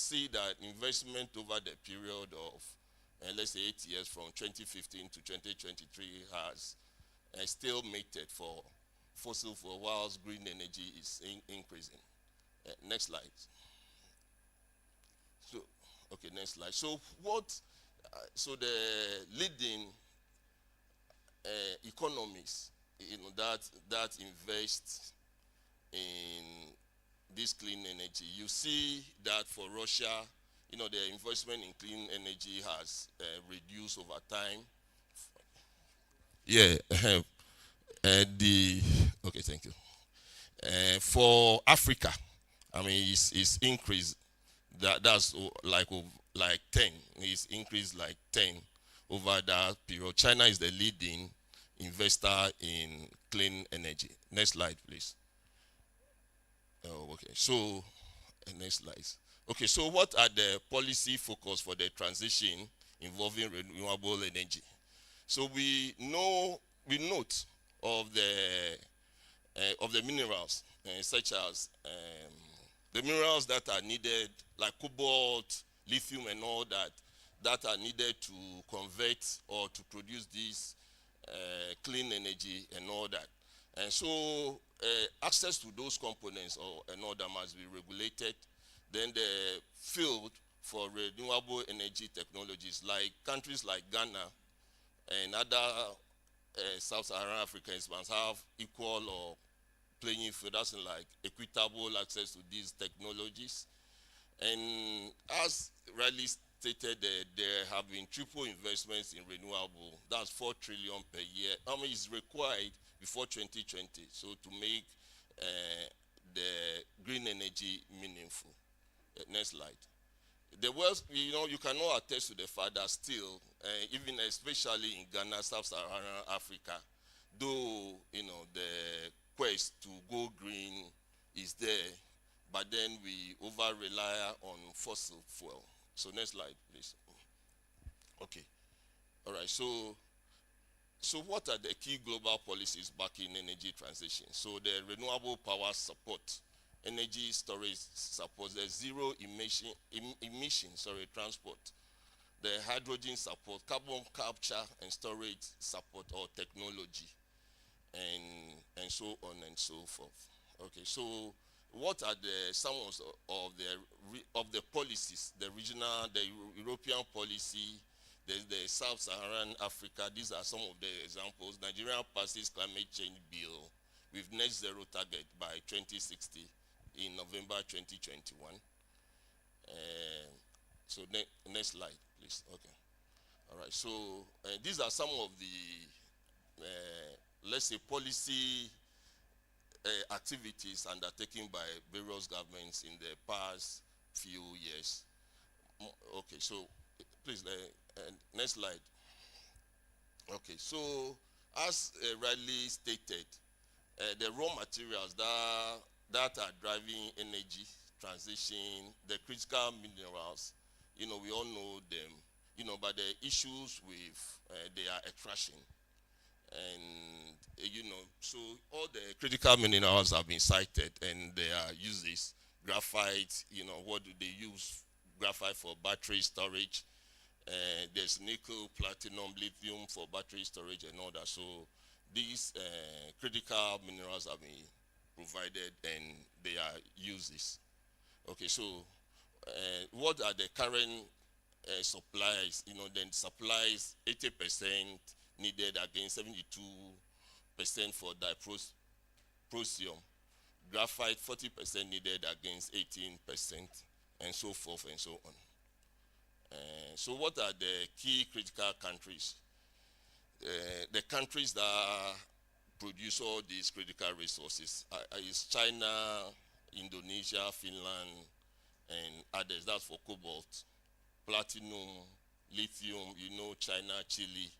see that investment over the period of, let's say 8 years from 2015 to 2023 has still mated for fossil fuel, whilst green energy is increasing. Next slide. So, okay, next slide. So so the leading economies, that invest in this clean energy, you see that for Russia, the investment in clean energy has reduced over time. Yeah, okay, thank you. For Africa, I mean, it's increased. That's like 10. It's increased like 10 over that period. China is the leading investor in clean energy. Next slide, please. Oh, okay. So, next slide. Okay, so what are the policy focus for the transition involving renewable energy? So we note of the minerals, such as the minerals that are needed, like cobalt, lithium, and all that are needed to convert or to produce this clean energy and all that. And so access to those components and all that must be regulated. Then the field for renewable energy technologies, like countries like Ghana and other Sub-Saharan Africans, must have equal or playing field, that's like equitable access to these technologies. And as rightly stated, there have been triple investments in renewable. That's 4 trillion per year. How much is required before 2020? So to make the green energy meaningful. Next slide. The West, you cannot attest to the fact that still, even especially in Ghana, Sub-Saharan Africa, though the quest to go green is there, but then we over rely on fossil fuel. So next slide, please. Okay. All right. So what are the key global policies backing energy transition? So the renewable power support, energy storage supports the zero emission transport, the hydrogen support, carbon capture and storage support or technology, and so on and so forth. Okay, so what are some of the policies, the regional, the European policy, the Sub-Saharan Africa? These are some of the examples. Nigeria passes climate change bill with net zero target by 2060 in November 2021. So next slide, please. Okay. All right. So these are some of the let's say policy activities undertaken by various governments in the past few years. Okay, so please, next slide. Okay, so as rightly stated, the raw materials that are driving energy transition, the critical minerals, we all know them, but the issues with their extraction. And so all the critical minerals have been cited, and their uses. Graphite, what do they use? Graphite for battery storage. There's nickel, platinum, lithium for battery storage and all that. So these critical minerals have been provided, and their uses. Okay, so what are the current supplies? Then supplies 80% needed against 72% for dysprosium. Graphite 40% needed against 18%, and so forth and so on. So what are the key critical countries? The countries that produce all these critical resources is China, Indonesia, Finland, and others. That's for cobalt, platinum, lithium, China, Chile,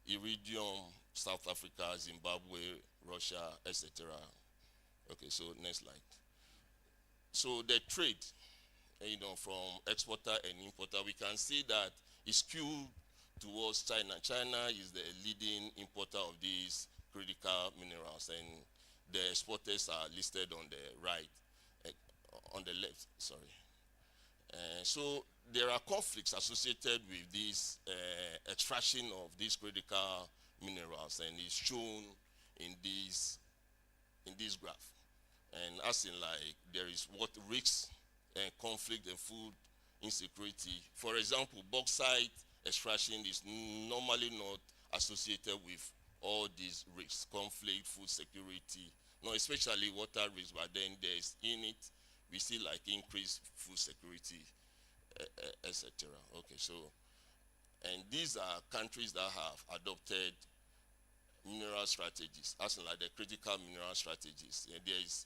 iridium, South Africa, Zimbabwe, Russia, etc. Okay, so next slide. So the trade, from exporter and importer, we can see that it's skewed towards China. China is the leading importer of these critical minerals, and the exporters are listed on the right, on the left, sorry. So there are conflicts associated with this extraction of these critical minerals, and it's shown in this graph. And as in, like, there is what risks and conflict and food insecurity. For example, bauxite extraction is normally not associated with all these risks: conflict, food security, no, especially water risks. But then there's in it, we see like increased food security, etc. Okay, so, and these are countries that have adopted mineral strategies, as in like the critical mineral strategies. And there is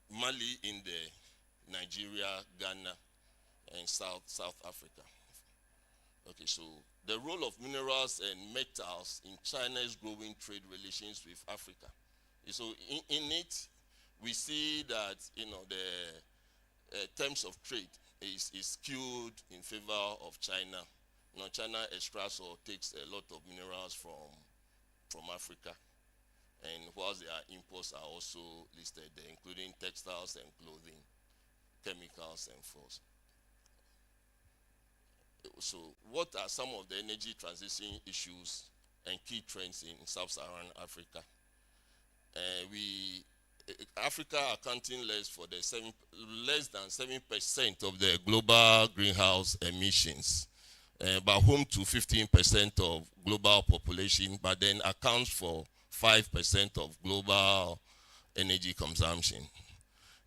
Mali in the Nigeria, Ghana, and South Africa. Okay, so the role of minerals and metals in China's growing trade relations with Africa. So in it, we see that, you know, the terms of trade is skewed in favor of China. You know, China extracts or takes a lot of minerals from Africa, and whilst their imports are also listed there, including textiles and clothing, chemicals and fuels. So what are some of the energy transition issues and key trends in sub-Saharan Africa? Africa accounting less than 7% of the global greenhouse emissions, but home to 15% of global population, but then accounts for 5% of global energy consumption.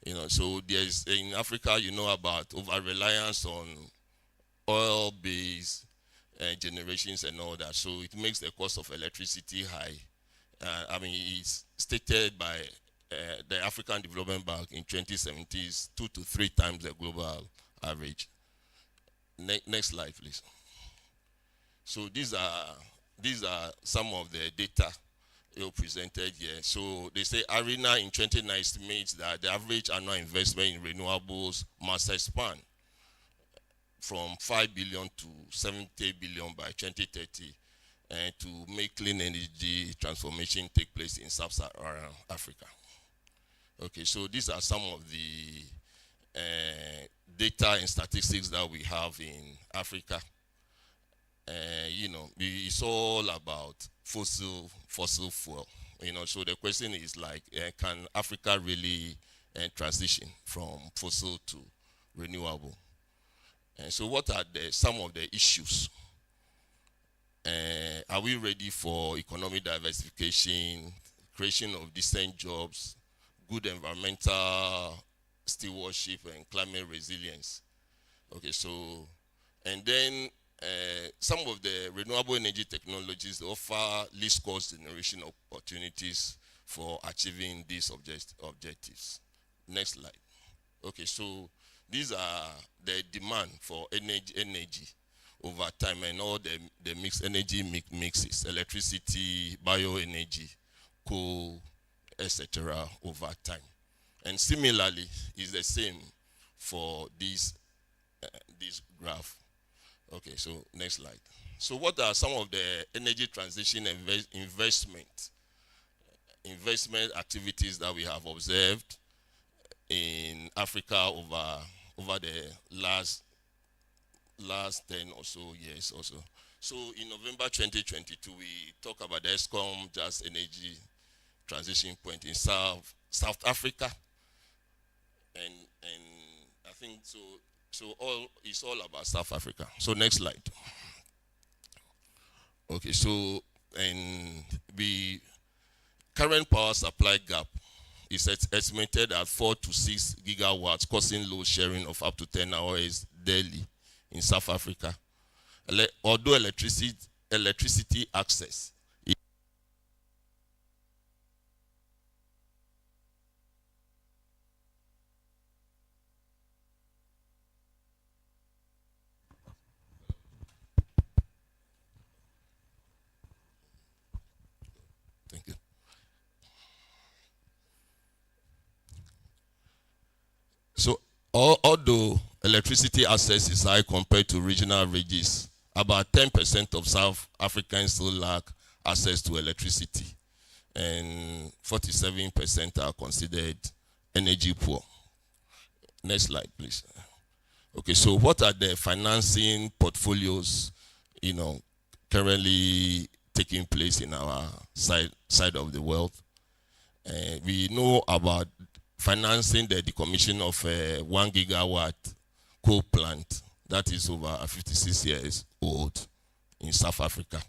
You know, so there's in Africa, you know, about over-reliance on oil-based generations and all that. So it makes the cost of electricity high. I mean, it's stated by the African Development Bank in 2017 is 2 to 3 times the global average. Next slide, please. So these are some of the data presented here. So they say ARENA in 2019 estimates that the average annual investment in renewables must expand from 5 billion to 70 billion by 2030, and to make clean energy transformation take place in sub-Saharan Africa. Okay, so these are some of the data and statistics that we have in Africa. You know, it's all about fossil fuel. You know, so the question is like, can Africa really transition from fossil to renewable? And so what are some of the issues? Are we ready for economic diversification, creation of decent jobs, good environmental stewardship, and climate resilience? Okay, so, and then some of the renewable energy technologies offer least cost generation opportunities for achieving these objectives. Next slide. Okay, so these are the demand for energy over time, and all the mixed energy mixes: electricity, bioenergy, coal, etc. over time. And similarly, is the same for this graph. Okay, so next slide. So what are some of the energy transition investment activities that we have observed in Africa over the last 10 or so years also? So in November 2022, we talk about the ESCOM Just Energy Transition Point in South Africa, and I think so it's all about South Africa. So next slide. Okay, so, and the current power supply gap is estimated at 4 to 6 gigawatts, causing load sharing of up to 10 hours daily in South Africa. Although electricity access Thank you. So, although electricity access is high compared to regional averages, about 10% of South Africans still lack access to electricity, and 47% are considered energy poor. Next slide, please. Okay, so what are the financing portfolios, currently taking place in our side of the world? We know about financing the decommission of a 1 gigawatt coal plant that is over 56 years old in South Africa.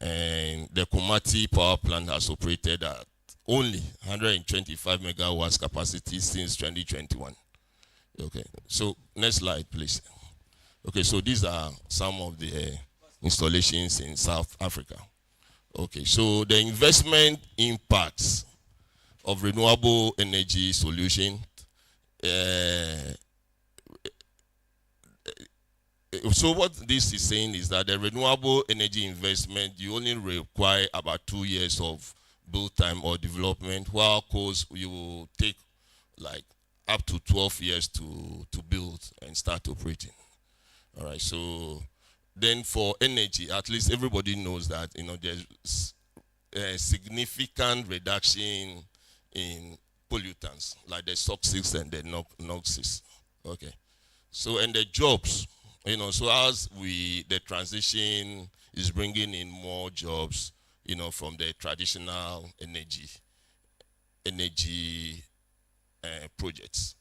And the Komati power plant has operated at only 125 megawatts capacity since 2021. Okay, so next slide, please. Okay, so these are some of the installations in South Africa. Okay, so the investment impacts of renewable energy solution. So what this is saying is that the renewable energy investment, you only require about 2 years of build time or development, while course you will take like up to 12 years to build and start operating. All right, so then for energy, at least everybody knows that there's a significant reduction in pollutants like the SOx and the NOxes. Okay, so and the jobs, so as the transition is bringing in more jobs, from the traditional energy projects.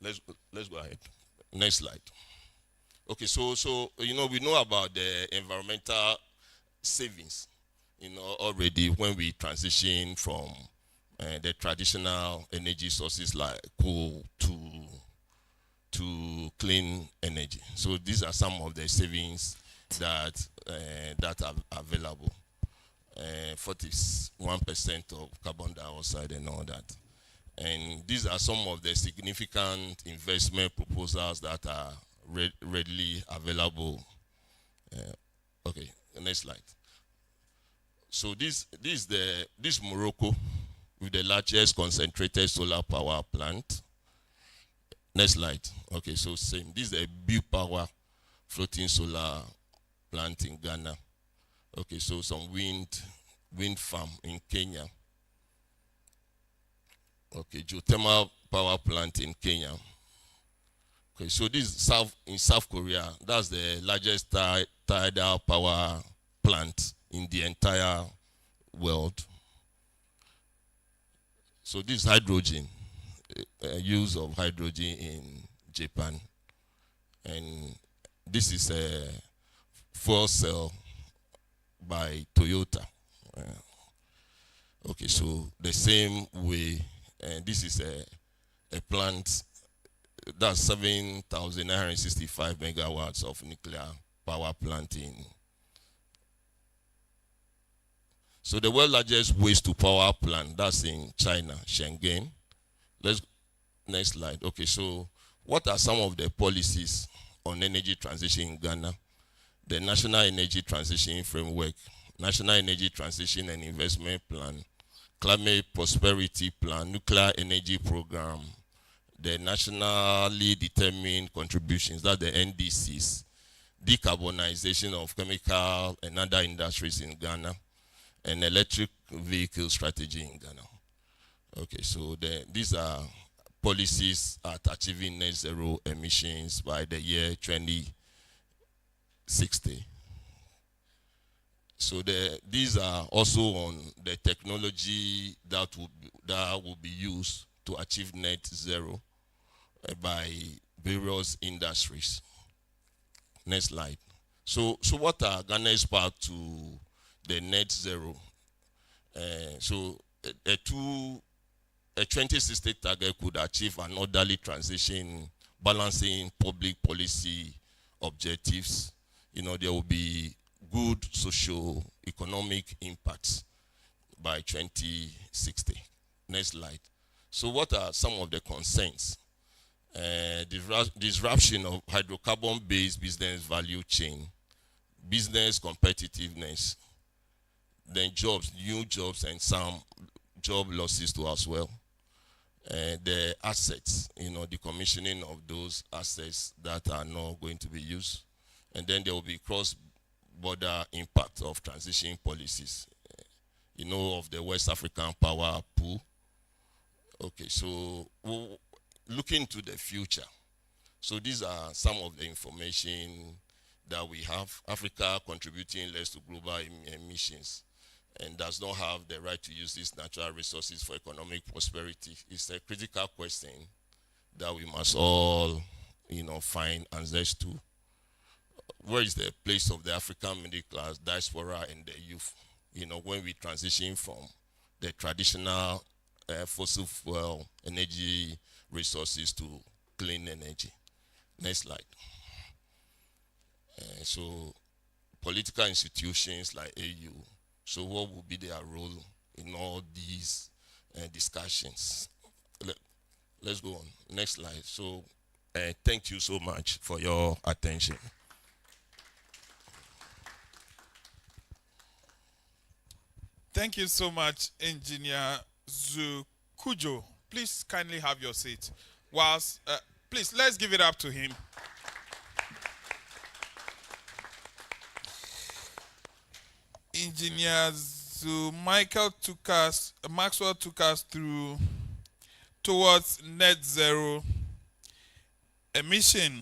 Let's go ahead. Next slide. Okay, so we know about the environmental savings, already when we transition from the traditional energy sources like coal to clean energy. So these are some of the savings that are available. 41% of carbon dioxide and all that. And these are some of the significant investment proposals that are readily available. Okay, next slide. So this Morocco with the largest concentrated solar power plant. Next slide. Okay, so same. This is a Biopower floating solar plant in Ghana. Okay, so some wind farm in Kenya. Okay, geothermal power plant in Kenya. Okay, so this is in South Korea. That's the largest tidal power plant in the entire world. So this is hydrogen, use of hydrogen in Japan. And this is a fuel cell by Toyota. Okay, so the same way, this is a plant that's 7,965 megawatts of nuclear power plant in. So the world's largest waste to power plant, that's in China, Shenzhen. Next slide. Okay, so what are some of the policies on energy transition in Ghana? The National Energy Transition Framework, National Energy Transition and Investment Plan, Climate Prosperity Plan, Nuclear Energy Program, the Nationally Determined Contributions, that's the NDCs, decarbonization of chemical and other industries in Ghana, and electric vehicle strategy in Ghana. Okay, so these are policies at achieving net zero emissions by the year 2060. So these are also on the technology that will be used to achieve net zero by various industries. Next slide. So what are Ghana's part to the net zero? So a 2060 target could achieve an orderly transition, balancing public policy objectives. There will be good socio-economic impacts by 2060. Next slide. So what are some of the concerns? Disruption of hydrocarbon-based business value chain, business competitiveness, then jobs, new jobs, and some job losses too as well. The assets, the commissioning of those assets that are not going to be used. And then there will be cross-border impact of transition policies, of the West African power pool. Okay, so looking to the future. So these are some of the information that we have. Africa contributing less to global emissions and does not have the right to use these natural resources for economic prosperity. It's a critical question that we must all, find answers to. Where is the place of the African middle class, diaspora, and the youth? When we transition from the traditional fossil fuel energy resources to clean energy. Next slide. So, political institutions like AU. So, what will be their role in all these discussions? Let's go on. Next slide. So, thank you so much for your attention. Thank you so much, Engineer Zukujo. Please kindly have your seat. Please, let's give it up to him. Engineer Maxwell took us through towards net zero emission,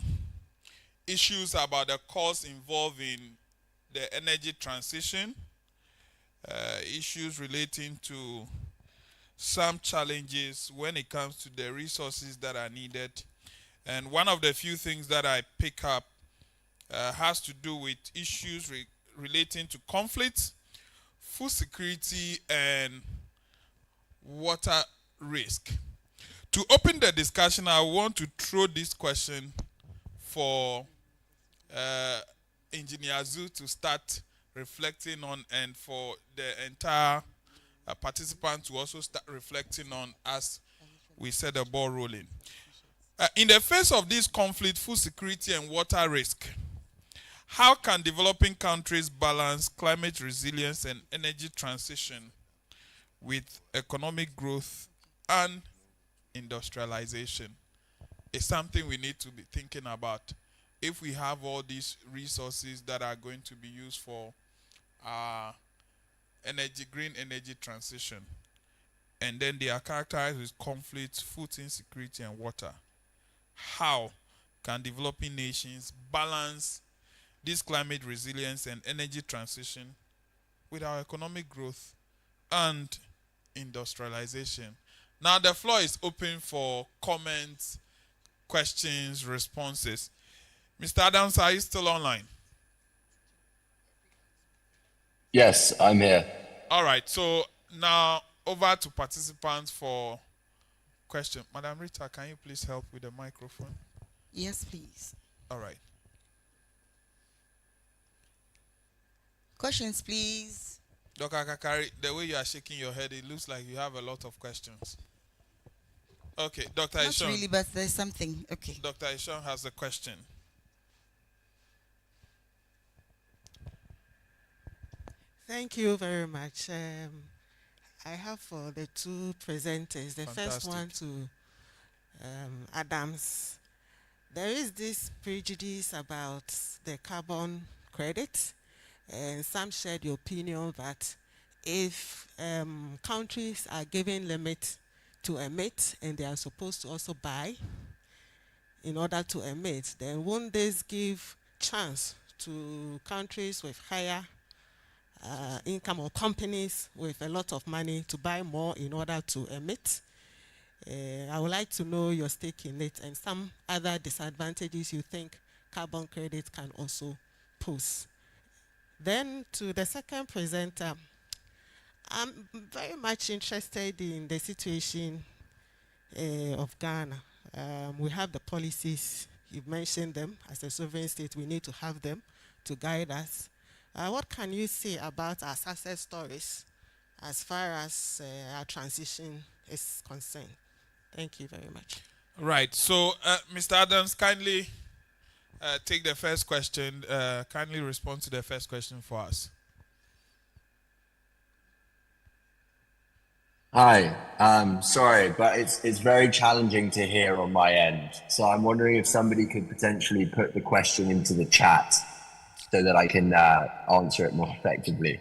issues about the costs involved in the energy transition, issues relating to some challenges when it comes to the resources that are needed. And one of the few things that I pick up has to do with issues relating to conflicts, food security, and water risk. To open the discussion, I want to throw this question for Engineer Zu to start reflecting on, and for the entire participants to also start reflecting on as we set the ball rolling. In the face of this conflict, food security and water risk, how can developing countries balance climate resilience and energy transition with economic growth and industrialization? It's something we need to be thinking about. If we have all these resources that are going to be used for green energy transition, and then they are characterized with conflict, food insecurity, and water, how can developing nations balance this climate resilience and energy transition with our economic growth and industrialization? Now the floor is open for comments, questions, responses. Mr. Adams, are you still online? Yes, I'm here. All right, so now over to participants for question. Madam Rita, can you please help with the microphone? Yes, please. All right. Questions, please. Dr. Kakari, the way you are shaking your head, it looks like you have a lot of questions. Okay, Dr. Not Ishon. really, but there's something. Okay. Dr. Ishon has a question. Thank you very much. I have for the two presenters, the first one to Adams. There is this prejudice about the carbon credit, and some share the opinion that if countries are given limit to emit and they are supposed to also buy in order to emit, then won't this give chance to countries with higher income or companies with a lot of money to buy more in order to emit? I would like to know your stake in it and some other disadvantages you think carbon credit can also pose. Then to the second presenter, I'm very much interested in the situation of Ghana. We have the policies, you've mentioned them. As a sovereign state, we need to have them to guide us. What can you say about our success stories as far as our transition is concerned? Thank you very much. Right. So, Mr. Adams, kindly take the first question. Kindly respond to the first question for us. Hi, sorry, but it's very challenging to hear on my end. So I'm wondering if somebody could potentially put the question into the chat so that I can answer it more effectively.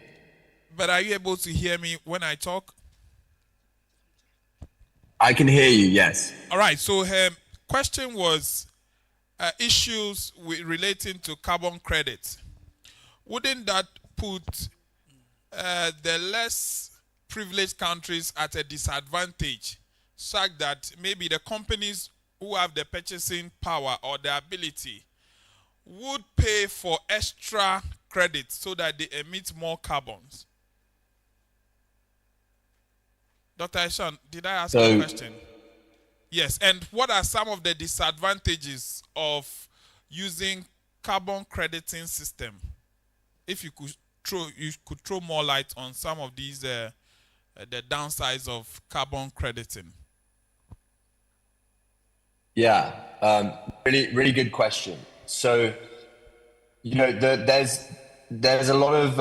But are you able to hear me when I talk? I can hear you, yes. All right. So her question was issues relating to carbon credits. Wouldn't that put the less privileged countries at a disadvantage, such that maybe the companies who have the purchasing power or the ability would pay for extra credits so that they emit more carbons? Dr. Eshan, did I ask you a question? Yes, and what are some of the disadvantages of using carbon crediting system? If you could throw more light on some of these the downsides of carbon crediting. Yeah, really good question. So, there's a lot of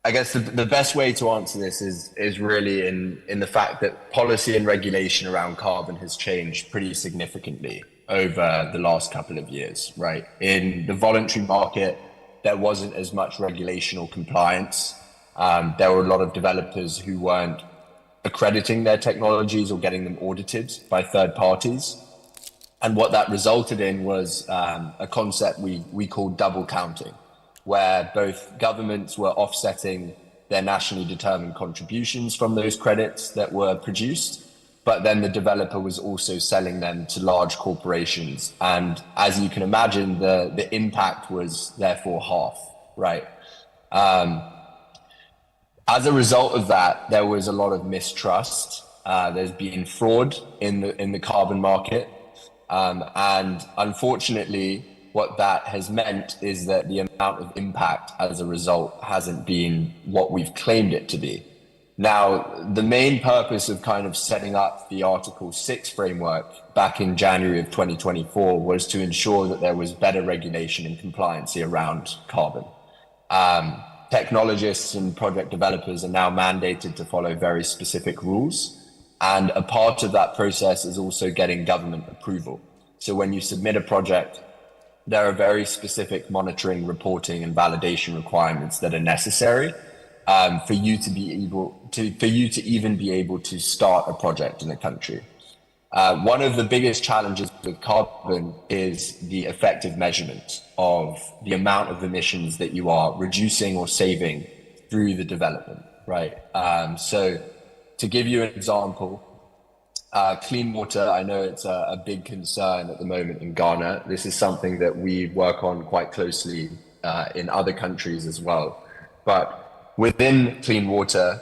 I guess the best way to answer this is really in the fact that policy and regulation around carbon has changed pretty significantly over the last couple of years, right? In the voluntary market, there wasn't as much regulation or compliance. There were a lot of developers who weren't accrediting their technologies or getting them audited by third parties. And what that resulted in was a concept we call double counting, where both governments were offsetting their nationally determined contributions from those credits that were produced, but then the developer was also selling them to large corporations. And as you can imagine, the impact was therefore half, right? As a result of that, there was a lot of mistrust. There's been fraud in the carbon market. And unfortunately, what that has meant is that the amount of impact as a result hasn't been what we've claimed it to be. Now, the main purpose of kind of setting up the Article 6 framework back in January of 2024 was to ensure that there was better regulation and compliancy around carbon. Technologists and project developers are now mandated to follow very specific rules. And a part of that process is also getting government approval. So when you submit a project, there are very specific monitoring, reporting, and validation requirements that are necessary for you to even be able to start a project in a country. One of the biggest challenges with carbon is the effective measurement of the amount of emissions that you are reducing or saving through the development, right? So to give you an example, clean water, I know it's a big concern at the moment in Ghana. This is something that we work on quite closely in other countries as well. But within clean water,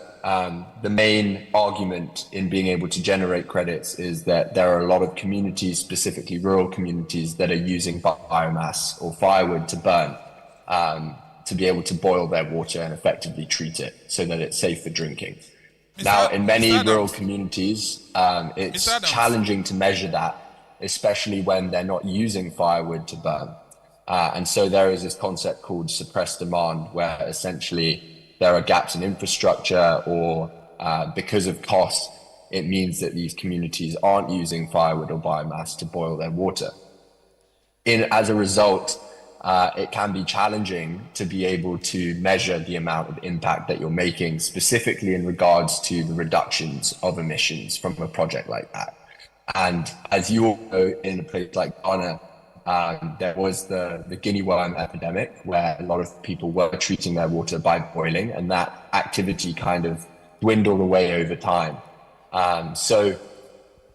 the main argument in being able to generate credits is that there are a lot of communities, specifically rural communities, that are using biomass or firewood to burn, to be able to boil their water and effectively treat it so that it's safe for drinking. Now, in many rural communities, it's challenging to measure that, especially when they're not using firewood to burn. And so there is this concept called suppressed demand, where essentially there are gaps in infrastructure, or because of cost, it means that these communities aren't using firewood or biomass to boil their water. As a result, it can be challenging to be able to measure the amount of impact that you're making, specifically in regards to the reductions of emissions from a project like that. And as you all know, in a place like Ghana, there was the guinea worm epidemic, where a lot of people were treating their water by boiling, and that activity kind of dwindled away over time. So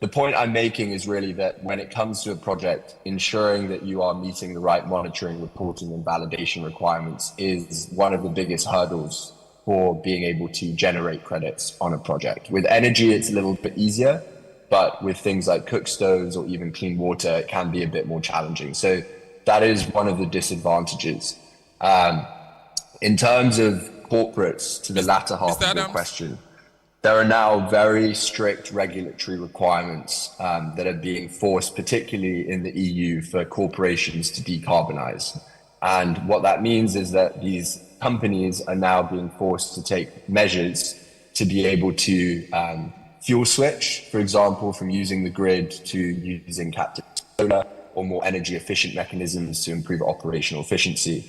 the point I'm making is really that when it comes to a project, ensuring that you are meeting the right monitoring, reporting, and validation requirements is one of the biggest hurdles for being able to generate credits on a project. With energy, it's a little bit easier, but with things like cook stoves or even clean water, it can be a bit more challenging. So that is one of the disadvantages. In terms of corporates, to the latter half of your question, there are now very strict regulatory requirements that are being forced, particularly in the EU, for corporations to decarbonize. And what that means is that these companies are now being forced to take measures to be able to fuel switch, for example, from using the grid to using captive solar or more energy efficient mechanisms to improve operational efficiency.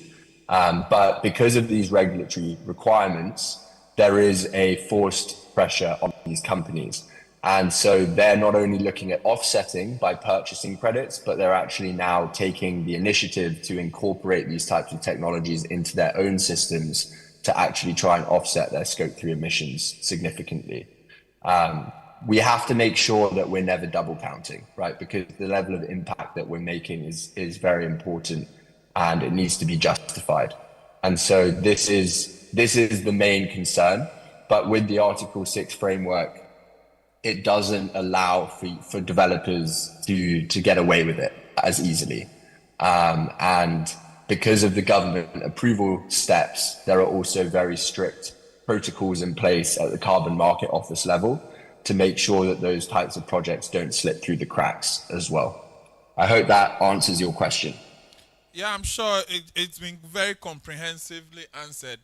But because of these regulatory requirements, there is a forced pressure on these companies. And so they're not only looking at offsetting by purchasing credits, but they're actually now taking the initiative to incorporate these types of technologies into their own systems to actually try and offset their Scope 3 emissions significantly. We have to make sure that we're never double counting, right? Because the level of impact that we're making is very important and it needs to be justified. And so this is the main concern. But with the Article 6 framework, it doesn't allow for developers to get away with it as easily. And because of the government approval steps, there are also very strict protocols in place at the Carbon Market Office level to make sure that those types of projects don't slip through the cracks as well. I hope that answers your question. Yeah, I'm sure it's been very comprehensively answered.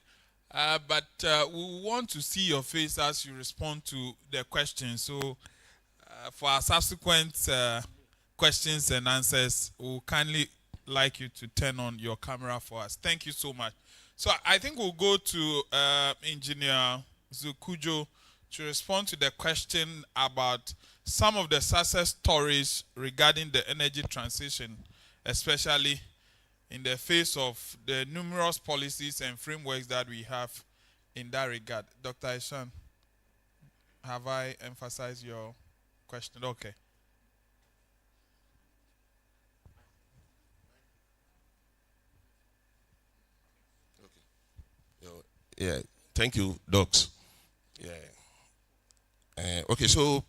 But we want to see your face as you respond to the question. So for our subsequent questions and answers, we'll kindly like you to turn on your camera for us. Thank you so much. So I think we'll go to Engineer Zukujo to respond to the question about some of the success stories regarding the energy transition, especially in the face of the numerous policies and frameworks that we have in that regard. Dr. Ishan, have I emphasized your question? Okay. Yeah, thank you, Docs. Yeah. Okay, so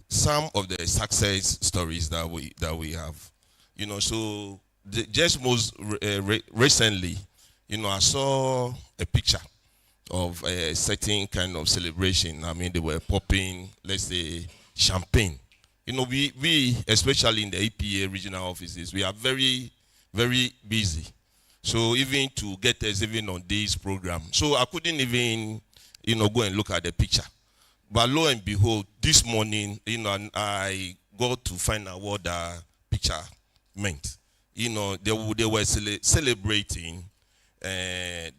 some of the success stories that we have, so just most recently, I saw a picture of a certain kind of celebration. I mean, they were popping, let's say, champagne. We especially in the EPA regional offices, we are very, very busy. So even to get us even on this program, so I couldn't even, go and look at the picture. But lo and behold, this morning, I got to find out what the picture meant. They were celebrating an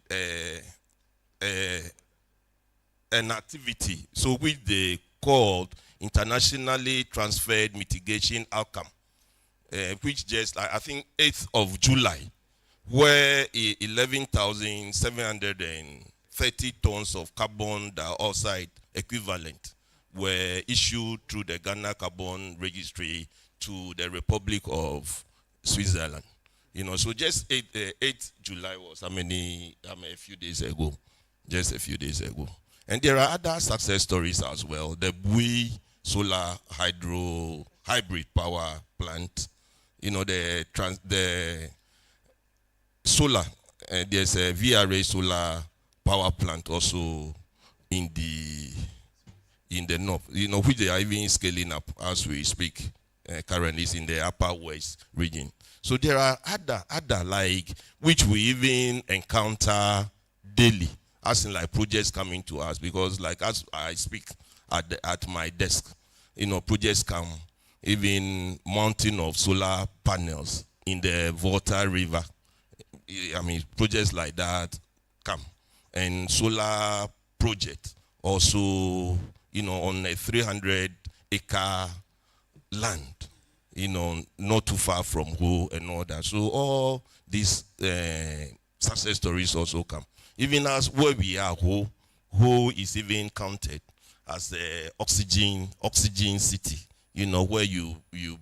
activity, so which they called internationally transferred mitigation outcome, which just, I think, 8th of July, where 11,730 tons of carbon dioxide equivalent were issued through the Ghana Carbon Registry to the Republic of Switzerland. So just 8 July was a few days ago. Just a few days ago. And there are other success stories as well. The Bui Solar Hydro Hybrid Power Plant. The solar, there's a VRA solar power plant also in the north, which they are even scaling up as we speak. Currently is in the Upper West region. So there are other like which we even encounter daily, as in like projects coming to us, because like as I speak at my desk, projects come, even mounting of solar panels in the Volta River. I mean, projects like that come, and solar project also, on a 300-acre land, not too far from Ho and all that. So all these success stories also come. Even as where we are, Ho is even counted as the oxygen city, where you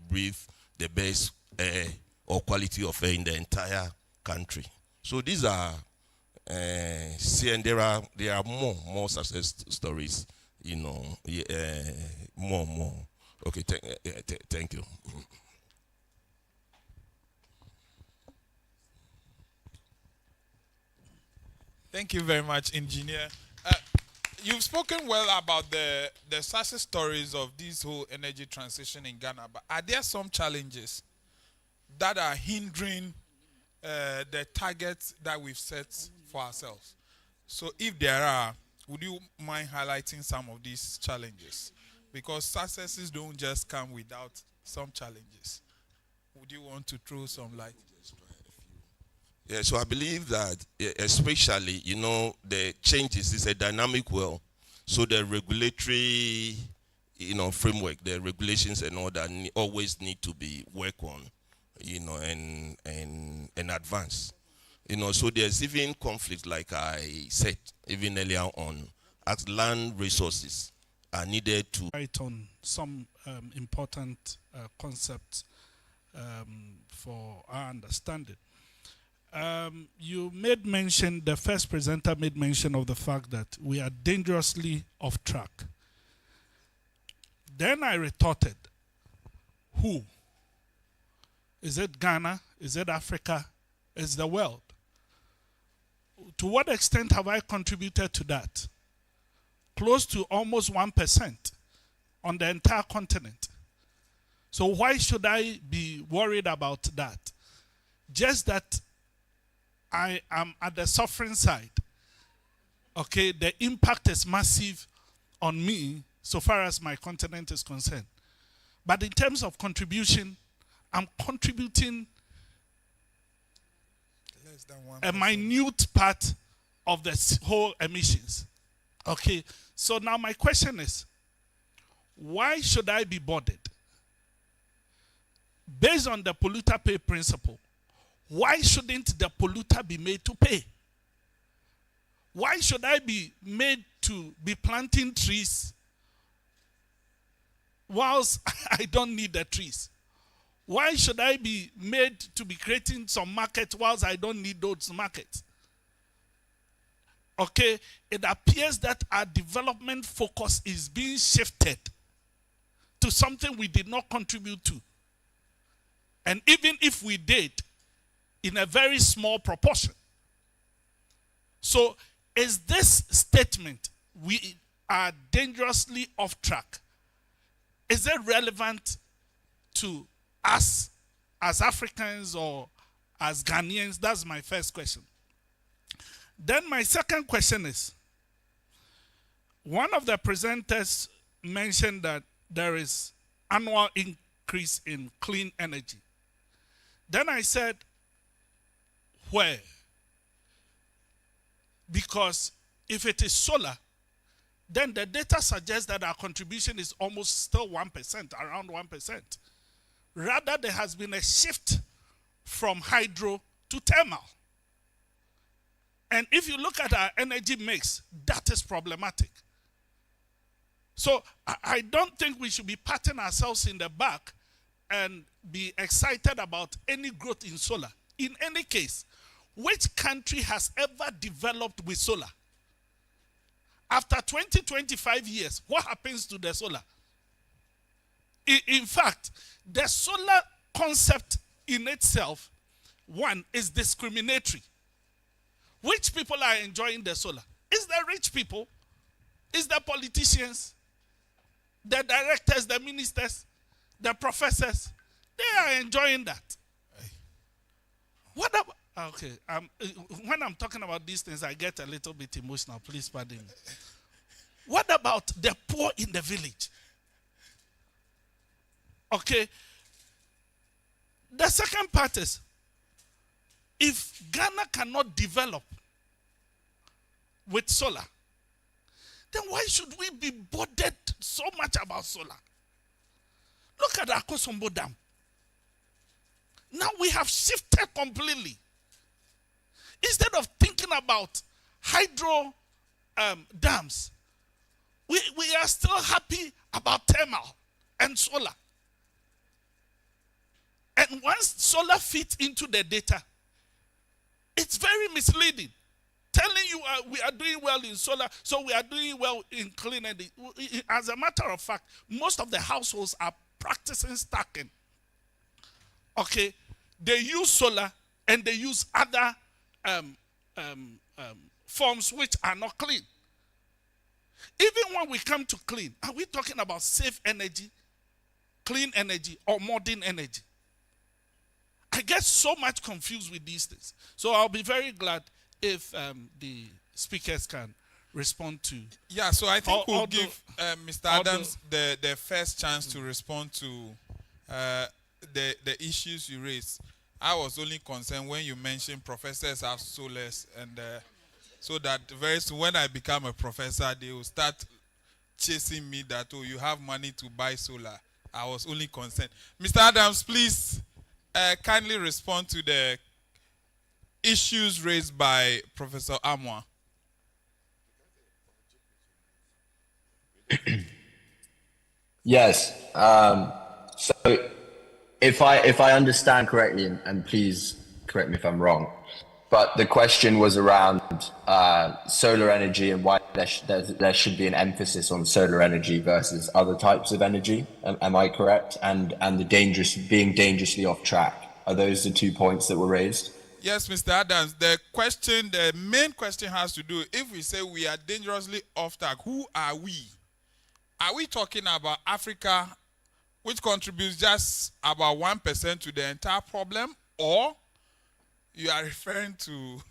breathe the best air or quality of air in the entire country. So these are, and there are more success stories, more. Okay, thank you. Thank you very much, Engineer. You've spoken well about the success stories of this whole energy transition in Ghana, but are there some challenges that are hindering the targets that we've set for ourselves? So if there are, would you mind highlighting some of these challenges? Because successes don't just come without some challenges. Would you want to throw some light? Yeah, so I believe that especially, the changes is a dynamic world. So the regulatory framework, the regulations and all that always need to be worked on, and advance. So there's even conflict, like I said even earlier on, as land resources are needed to Right on some important concepts for our understanding. You made mention, the first presenter made mention of the fact that we are dangerously off track. Then I retorted, who? Is it Ghana? Is it Africa? Is the world? To what extent have I contributed to that? Close to almost 1% on the entire continent. So why should I be worried about that? Just that I am at the suffering side. Okay, the impact is massive on me so far as my continent is concerned. But in terms of contribution, I'm contributing Less than a 1%. minute part of the whole emissions. Okay, so now my question is, why should I be bothered? Based on the polluter pay principle, why shouldn't the polluter be made to pay? Why should I be made to be planting trees whilst I don't need the trees? Why should I be made to be creating some market whilst I don't need those markets? Okay, it appears that our development focus is being shifted to something we did not contribute to. And even if we did, in a very small proportion. So, is this statement, we are dangerously off track, is it relevant to us as Africans or as Ghanaians? That's my first question. Then my second question is, one of the presenters mentioned that there is annual increase in clean energy. Then I said, where? Because if it is solar, then the data suggests that our contribution is almost still 1%, around 1%. Rather, there has been a shift from hydro to thermal. And if you look at our energy mix, that is problematic. So I don't think we should be patting ourselves in the back and be excited about any growth in solar. In any case, which country has ever developed with solar? After 25 years, what happens to the solar? In fact, the solar concept in itself, one, is discriminatory. Which people are enjoying the solar? Is the rich people? Is the politicians? The directors, the ministers, the professors? They are enjoying that. What about, okay, when I'm talking about these things, I get a little bit emotional. Please pardon me. What about the poor in the village? Okay. The second part is, if Ghana cannot develop with solar, then why should we be bothered so much about solar? Look at Akosombo Dam. Now we have shifted completely. Instead of thinking about hydro dams, we are still happy about thermal and solar. And once solar fits into the data, it's very misleading. Telling you we are doing well in solar, so we are doing well in clean energy. As a matter of fact, most of the households are practicing stacking. Okay, they use solar and they use other forms which are not clean. Even when we come to clean, are we talking about safe energy, clean energy, or modern energy? I get so much confused with these things. So I'll be very glad if the speakers can respond to. Yeah, so I think we'll give Mr. Adams the the first chance to respond to the issues you raised. I was only concerned when you mentioned professors have solars, and so that very soon when I become a professor, they will start chasing me that, oh, you have money to buy solar. I was only concerned. Mr. Adams, please kindly respond to the issues raised by Professor Amoah. Yes. So if I understand correctly, and please correct me if I'm wrong, but the question was around solar energy and why there should be an emphasis on solar energy versus other types of energy. Am I correct? And the being dangerously off track. Are those the 2 points that were raised? Yes, Mr. Adams. The main question has to do, if we say we are dangerously off track, who are we? Are we talking about Africa, which contributes just about 1% to the entire problem, or you are referring to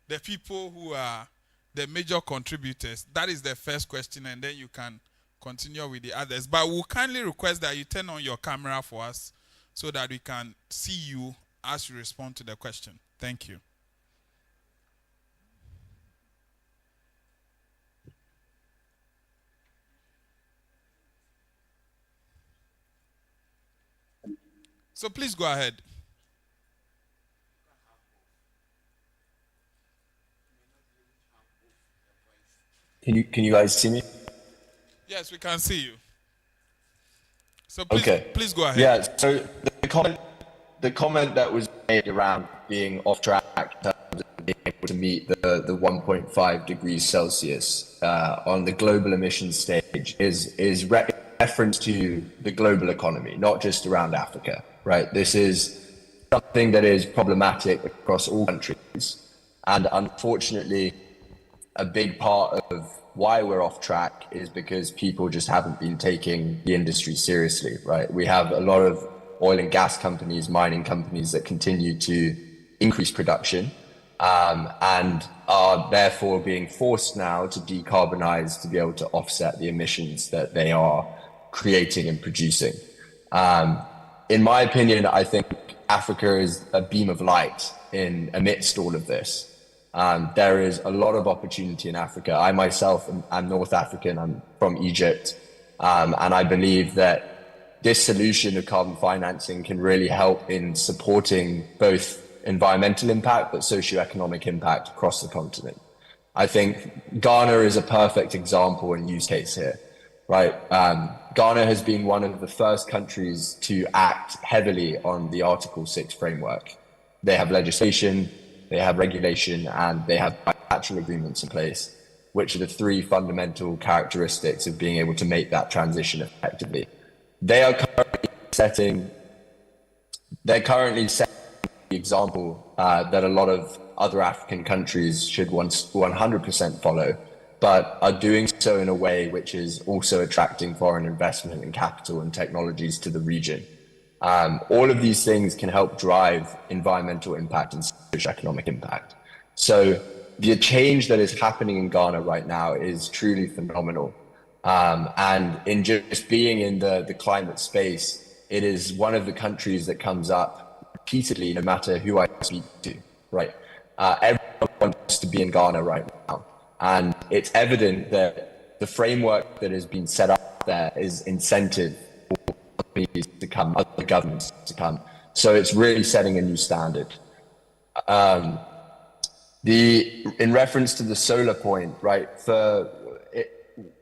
the people who are the major contributors? That is the first question, and then you can continue with the others. But we'll kindly request that you turn on your camera for us so that we can see you as you respond to the question. Thank you. So please go ahead. Can you guys see me? Yes, we can see you. So please, Okay. please go ahead. Yeah. So the comment that was made around being off track in terms of being able to meet the 1.5 degrees Celsius on the global emissions stage is reference to the global economy, not just around Africa, right? This is something that is problematic across all countries, and unfortunately, a big part of why we're off track is because people just haven't been taking the industry seriously, right? We have a lot of oil and gas companies, mining companies that continue to increase production and are therefore being forced now to decarbonize to be able to offset the emissions that they are creating and producing. In my opinion, I think Africa is a beam of light amidst all of this. There is a lot of opportunity in Africa. I myself am North African. I'm from Egypt. And I believe that this solution of carbon financing can really help in supporting both environmental impact, but socioeconomic impact across the continent. I think Ghana is a perfect example and use case here, right? Ghana has been one of the first countries to act heavily on the Article 6 framework. They have legislation, they have regulation, and they have bilateral agreements in place, which are the three fundamental characteristics of being able to make that transition effectively. They're currently setting the example that a lot of other African countries should 100% follow, but are doing so in a way which is also attracting foreign investment and capital and technologies to the region. All of these things can help drive environmental impact and socioeconomic impact. So the change that is happening in Ghana right now is truly phenomenal. And in just being in the climate space, it is one of the countries that comes up repeatedly, no matter who I speak to, right? Everyone wants to be in Ghana right now. And it's evident that the framework that has been set up there is incentive for companies to come, other governments to come. So it's really setting a new standard. In reference to the solar point, right,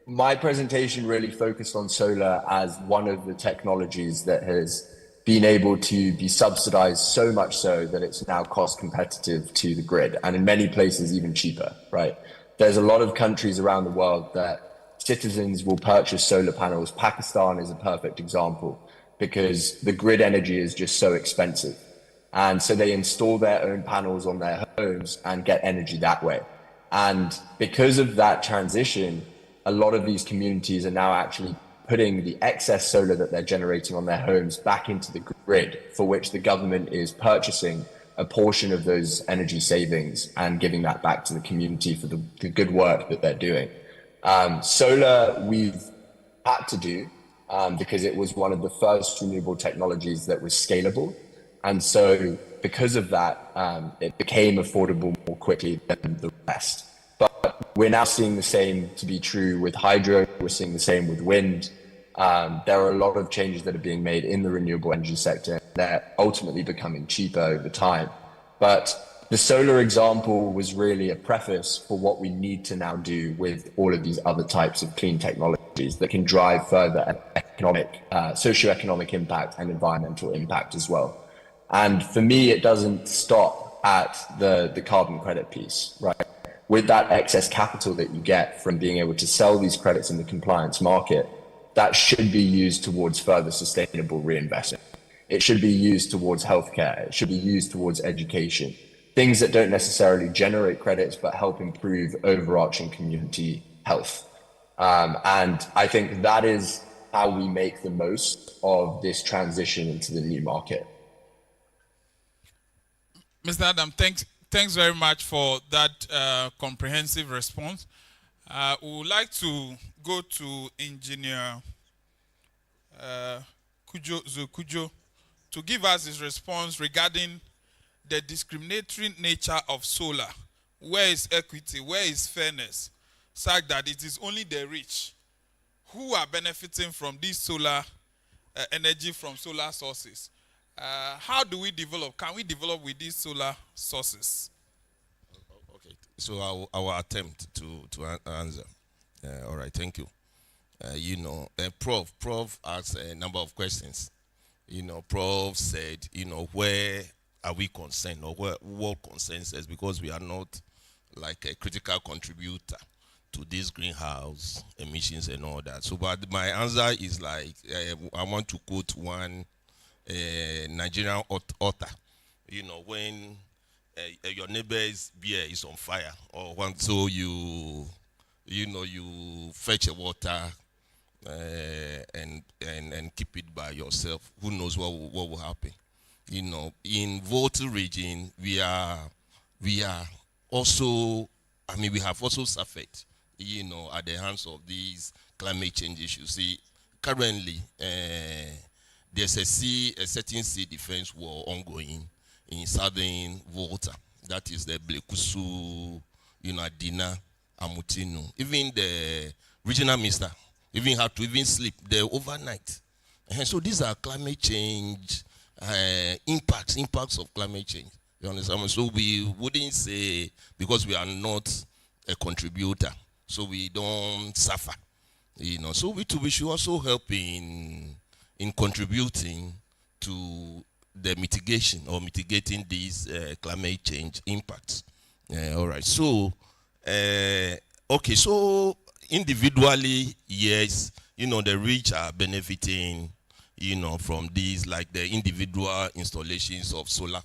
my presentation really focused on solar as one of the technologies that has been able to be subsidized so much so that it's now cost competitive to the grid, and in many places even cheaper, right? There's a lot of countries around the world that citizens will purchase solar panels. Pakistan is a perfect example because the grid energy is just so expensive. And so they install their own panels on their homes and get energy that way. And because of that transition, a lot of these communities are now actually putting the excess solar that they're generating on their homes back into the grid, for which the government is purchasing a portion of those energy savings and giving that back to the community for the good work that they're doing. Solar we've had to do because it was one of the first renewable technologies that was scalable. And so because of that, it became affordable more quickly than the rest. But we're now seeing the same to be true with hydro. We're seeing the same with wind. There are a lot of changes that are being made in the renewable energy sector. They're ultimately becoming cheaper over time. But the solar example was really a preface for what we need to now do with all of these other types of clean technologies that can drive further economic, socioeconomic impact and environmental impact as well. And for me, it doesn't stop at the carbon credit piece, right? With that excess capital that you get from being able to sell these credits in the compliance market, that should be used towards further sustainable reinvestment. It should be used towards healthcare. It should be used towards education. Things that don't necessarily generate credits, but help improve overarching community health. And I think that is how we make the most of this transition into the new market. Mr. Adam, thanks very much for that comprehensive response. We would like to go to Engineer Kujo to give us his response regarding the discriminatory nature of solar. Where is equity? Where is fairness? Such that it is only the rich who are benefiting from this solar energy from solar sources. How do we develop? Can we develop with these solar sources? Okay, so our attempt to answer. All right, thank you. Prof asked a number of questions. Prof said, where are we concerned, or what concerns us, because we are not like a critical contributor to these greenhouse emissions and all that. So, but my answer is like, I want to quote one Nigerian author. When your neighbor's beer is on fire, or so you fetch a water and keep it by yourself. Who knows what will happen? In Volta region, we are also, we have also suffered, at the hands of these climate change issues. See, currently, there's a certain sea defense war ongoing in southern Volta. That is the Blekusu, Adina, Amutino. Even the regional minister even had to sleep there overnight. And so these are climate change impacts of climate change. You understand? So we wouldn't say because we are not a contributor, so we don't suffer. So we should also help in contributing to the mitigation or mitigating these climate change impacts. All right. So, okay. So individually, yes, the rich are benefiting, from these, like the individual installations of solar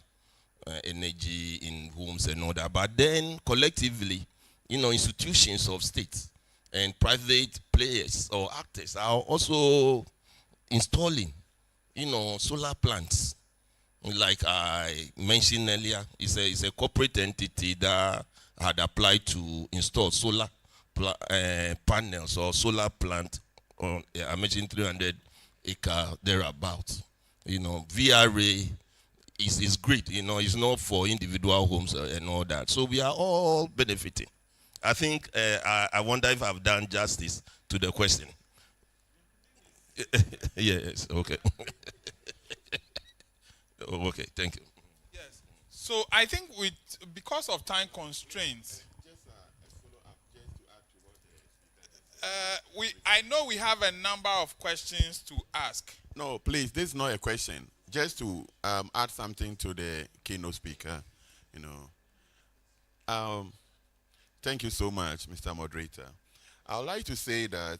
energy in homes and all that. But then collectively, institutions of states and private players or actors are also installing, solar plants. Like I mentioned earlier, it's a corporate entity that had applied to install solar panels or solar plant on, I mentioned 300 acre thereabouts. VRA is great. It's not for individual homes and all that. So we are all benefiting. I think I wonder if I've done justice to the question. Yes. Okay. Okay. Thank you. Yes. So I think because of time constraints, I know we have a number of questions to ask. No, please, this is not a question. Just to add something to the keynote speaker, thank you so much, Mr. Moderator. I would like to say that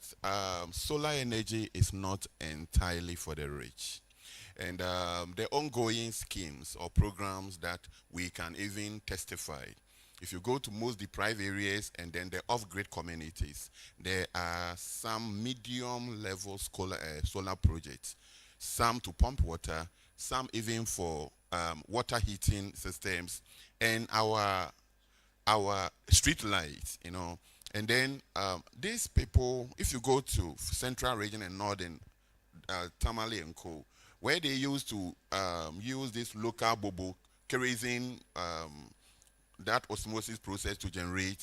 solar energy is not entirely for the rich. And the ongoing schemes or programs that we can even testify. If you go to most deprived areas and then the off-grid communities, there are some medium-level solar projects, some to pump water, some even for water heating systems, and our street lights, And then these people, if you go to Central Region and Northern, Tamale and Co., where they used to use this local bobo kerosene, that osmosis process to generate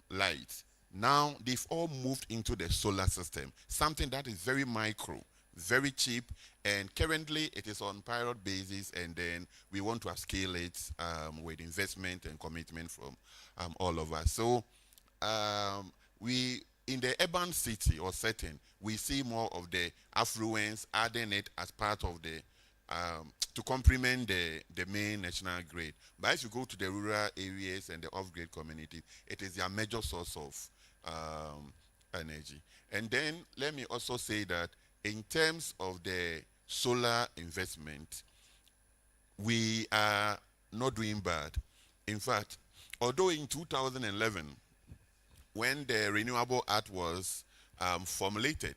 lights. Now they've all moved into the solar system, something that is very micro, very cheap, and currently it is on pilot basis, and then we want to upscale it with investment and commitment from all of us. So we, in the urban city or setting, we see more of the affluence adding it as part of the to complement the main national grid. But as you go to the rural areas and the off-grid community, it is their major source of energy. And then let me also say that in terms of the solar investment, we are not doing bad. In fact, although in 2011, when the Renewable Act was formulated,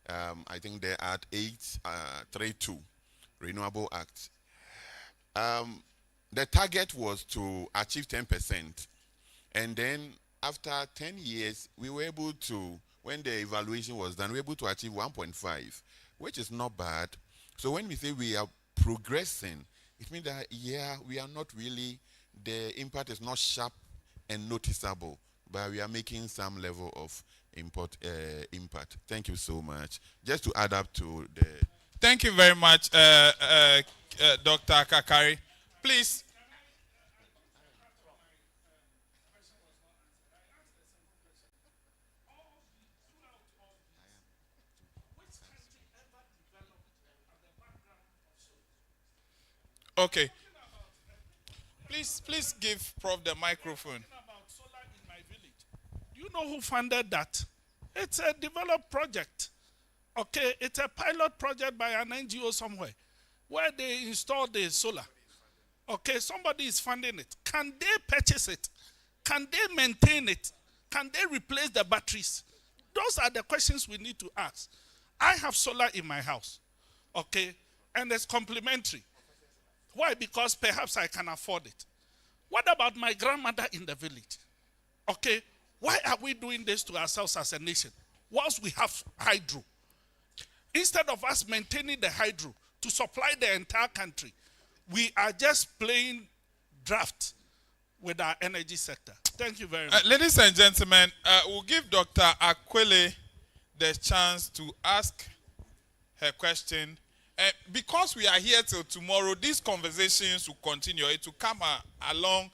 I think the Act 832, Renewable Act, the target was to achieve 10%. And then after 10 years, we were able to, when the evaluation was done, we were able to achieve 1.5, which is not bad. So when we say we are progressing, it means that, yeah, we are not really, the impact is not sharp and noticeable, but we are making some level of impact. Thank you so much. Just to add up to the... Thank you very much, Dr. Kakari. Please. Okay. Please give Prof the microphone. About solar in my village. Do you know who funded that? It's a developed project. Okay, it's a pilot project by an NGO somewhere where they installed the solar. Okay, somebody is funding it. Can they purchase it? Can they maintain it? Can they replace the batteries? Those are the questions we need to ask. I have solar in my house, okay, and it's complementary. Why? Because perhaps I can afford it. What about my grandmother in the village? Okay, why are we doing this to ourselves as a nation whilst we have hydro? Instead of us maintaining the hydro to supply the entire country, we are just playing draft with our energy sector. Thank you very much. Ladies and gentlemen, we'll give Dr. Aquile the chance to ask her question. Because we are here till tomorrow, these conversations will continue. It will come along